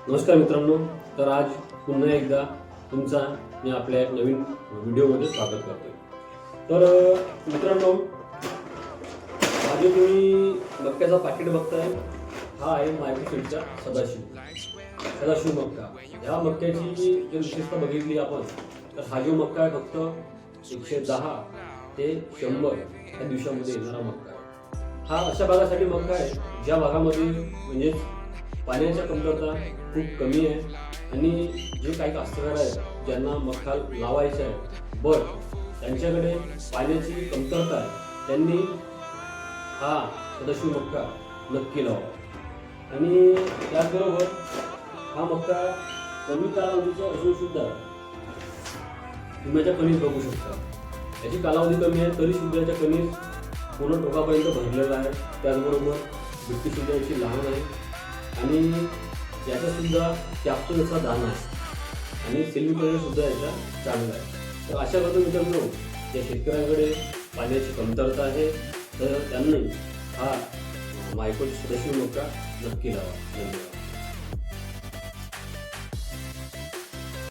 नमस्कार मित्रांनो, तर आज पुन्हा एकदा तुमचा मी आपल्या एक नवीन व्हिडिओमध्ये स्वागत करतोय। तर मित्रांनो, हा जो तुम्ही मक्याचा पाकिट बघताय हा आहे मायक्रोसीडचा सदाशिव मक्का। ह्या मक्याची जर विशेषता बघितली आपण तर हा जो मक्का आहे फक्त 110 ते 100 या दिवसामध्ये येणारा मक्का आहे। हा अशा भागासाठी मक्का आहे ज्या भागामध्ये म्हणजे पाण्याच्या कमतरता खूप कमी आहे आणि जे काही कास्तकार आहेत ज्यांना मक्का लावायचा आहे बट त्यांच्याकडे पाण्याची कमतरता आहे त्यांनी हा सदाशिव मक्का नक्की लावा। आणि त्याचबरोबर हा मक्का कमी कालावधीचा असून सुद्धा तुम्ही याच्या कणीस बघू शकता। याची कालावधी कमी आहे तरी सुद्धा याच्या कणीस पूर्ण टोकापर्यंत भरलेला आहे। त्याचबरोबर बिट्टी सुद्धा याची लहान आहे आणि याचा सुद्धा जास्त असा दाना आहे आणि सिल्वीकरण सुद्धा याचा चांगला आहे। तर अशा प्रकारे मित्रांनो, ज्या शेतकऱ्यांकडे पाण्याची कमतरता आहे तर त्यांनी हा मायक्रो सदाशिव मक्का नक्की लावा। धन्यवाद।